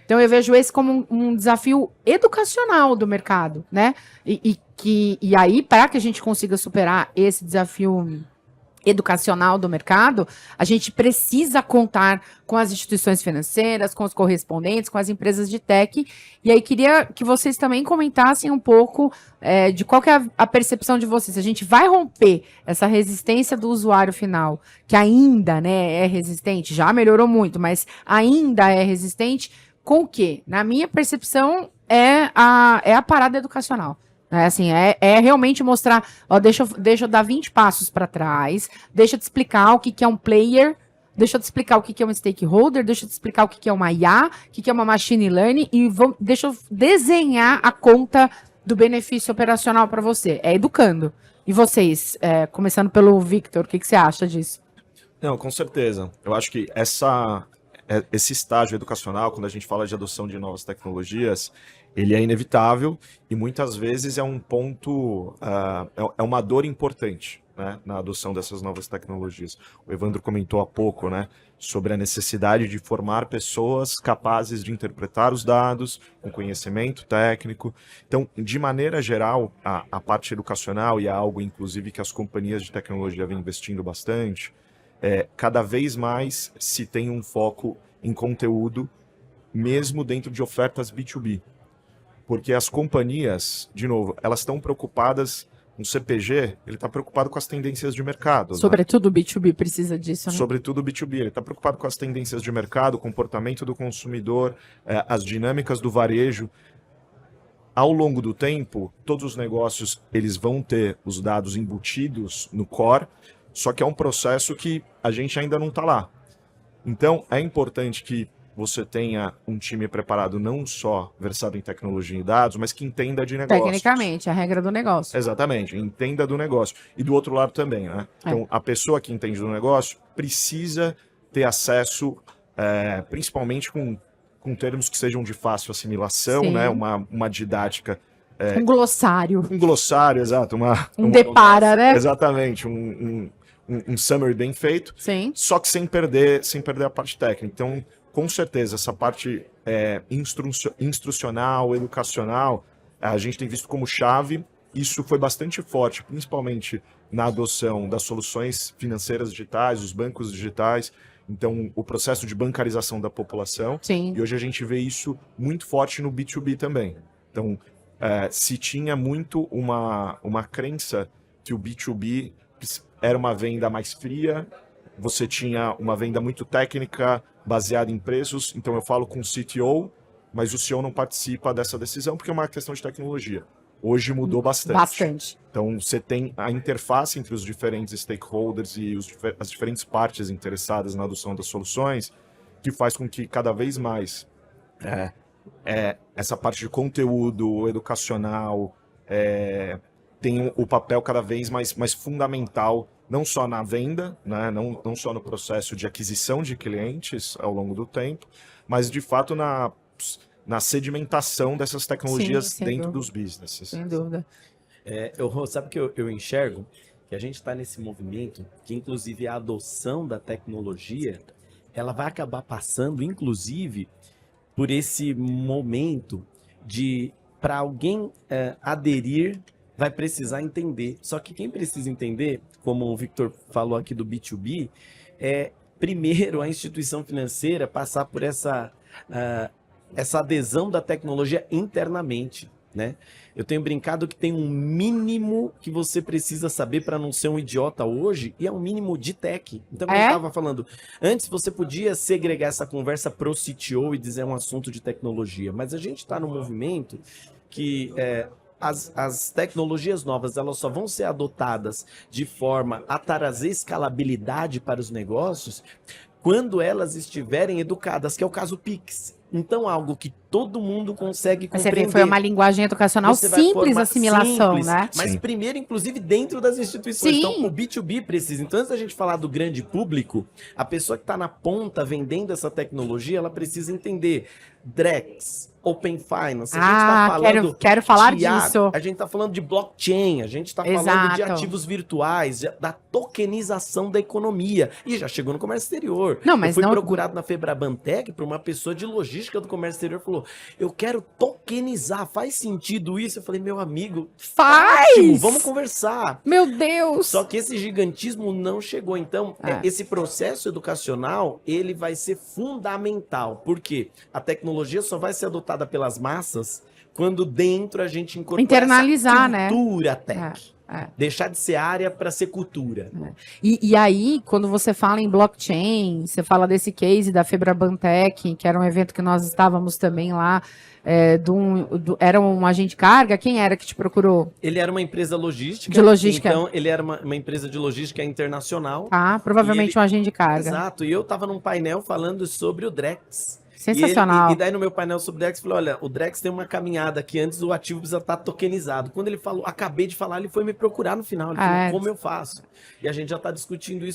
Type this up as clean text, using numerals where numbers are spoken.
Então eu vejo esse como um desafio educacional do mercado, né? E aí, para que a gente consiga superar esse desafio educacional do mercado, a gente precisa contar com as instituições financeiras, com os correspondentes, com as empresas de tech. E aí queria que vocês também comentassem um pouco de qual que é a percepção de vocês. A gente vai romper essa resistência do usuário final, que ainda, né, é resistente, já melhorou muito, mas ainda é resistente, com o quê? Na minha percepção, é a parada educacional. Assim, realmente mostrar, ó, deixa eu dar 20 passos para trás, deixa eu te explicar o que é um player, deixa eu te explicar o que é um stakeholder, deixa eu te explicar o que é uma IA, o que é uma machine learning, e deixa eu desenhar a conta do benefício operacional para você. É educando. E vocês, começando pelo Victor, o que você acha disso? Não, com certeza. Eu acho que esse estágio educacional, quando a gente fala de adoção de novas tecnologias, ele é inevitável e muitas vezes é um ponto, é uma dor importante, né, na adoção dessas novas tecnologias. O Evandro comentou há pouco, né, sobre a necessidade de formar pessoas capazes de interpretar os dados, com conhecimento técnico. Então, de maneira geral, a parte educacional, e é algo, inclusive, que as companhias de tecnologia vêm investindo bastante, cada vez mais se tem um foco em conteúdo, mesmo dentro de ofertas B2B. Porque as companhias, de novo, elas estão preocupadas, um CPG, ele está preocupado com as tendências de mercado. Sobretudo o B2B precisa disso, né? Sobretudo o B2B, ele está preocupado com as tendências de mercado, o comportamento do consumidor, as dinâmicas do varejo. Ao longo do tempo, todos os negócios eles vão ter os dados embutidos no core, só que é um processo que a gente ainda não está lá. Então, é importante que você tenha um time preparado não só versado em tecnologia e dados, mas que entenda de negócios. Tecnicamente, a regra do negócio. Exatamente, entenda do negócio. E do outro lado também, né? Então, a pessoa que entende do negócio precisa ter acesso, principalmente com termos que sejam de fácil assimilação, Sim. né? Uma didática. Um glossário. Um glossário, exato. Depara, né? Exatamente, um summary bem feito. Sim. Só que sem perder a parte técnica. Então, com certeza, essa parte instrucional, educacional, a gente tem visto como chave. Isso foi bastante forte, principalmente na adoção das soluções financeiras digitais, os bancos digitais. Então, o processo de bancarização da população. Sim. E hoje a gente vê isso muito forte no B2B também. Então, se tinha muito uma crença que o B2B era uma venda mais fria, você tinha uma venda muito técnica, baseada em preços. Então eu falo com o CTO, mas o CEO não participa dessa decisão porque é uma questão de tecnologia. Hoje mudou bastante. Bastante. Então você tem a interface entre os diferentes stakeholders e as diferentes partes interessadas na adoção das soluções, que faz com que cada vez mais essa parte de conteúdo educacional tem o papel cada vez mais fundamental, não só na venda, né? Não só no processo de aquisição de clientes ao longo do tempo, mas de fato na sedimentação dessas tecnologias. Sim, dentro dos businesses. Sem dúvida. Sabe que eu enxergo? Que a gente está nesse movimento que, inclusive, a adoção da tecnologia, ela vai acabar passando, inclusive, por esse momento de, para alguém aderir, vai precisar entender. Só que quem precisa entender, como o Victor falou aqui do B2B, primeiro a instituição financeira passar por essa adesão da tecnologia internamente, né? Eu tenho brincado que tem um mínimo que você precisa saber para não ser um idiota hoje, e é um mínimo de tech. Então, eu estava falando, antes você podia segregar essa conversa pro CTO e dizer um assunto de tecnologia, mas a gente está num movimento que as tecnologias novas, elas só vão ser adotadas de forma a trazer escalabilidade para os negócios quando elas estiverem educadas, que é o caso Pix. Então, algo que todo mundo consegue Mas você compreender. vê, foi uma linguagem educacional Você vai simples, formar- assimilação, simples, né? Mas Sim. primeiro, inclusive, dentro das instituições. Sim. Então, o B2B precisa. Então, antes da gente falar do grande público, a pessoa que está na ponta vendendo essa tecnologia, ela precisa entender Drex, Open Finance. A gente tá falando quero falar de IA, disso. A gente está falando de blockchain, a gente está falando de Exato. ativos virtuais, da tokenização da economia. E já chegou no comércio exterior. Não, mas eu fui não- procurado na Febrabantec por uma pessoa de logística do comércio exterior, falou, eu quero tokenizar, faz sentido isso? Eu falei, meu amigo, Faz! ótimo, vamos conversar. Meu Deus! Só que esse gigantismo não chegou. Então, esse processo educacional, ele vai ser fundamental. Por quê? A tecnologia só vai ser adotada pelas massas quando dentro a gente incorporar Internalizar, essa né? cultura tech. É. Deixar de ser área para ser cultura. E aí, quando você fala em blockchain, você fala desse case da Febrabantec, que era um evento que nós estávamos também lá, era um agente de carga? Quem era que te procurou? Ele era uma empresa logística. De logística. Então, ele era uma empresa de logística internacional. Tá, provavelmente um agente de carga. Exato. E eu estava num painel falando sobre o Drex. Sensacional. E daí no meu painel sobre o Drex, eu falei, olha, o Drex tem uma caminhada que antes o ativo precisa estar tokenizado. Quando ele falou, acabei de falar, ele foi me procurar no final. Ele falou, como eu faço? E a gente já está discutindo isso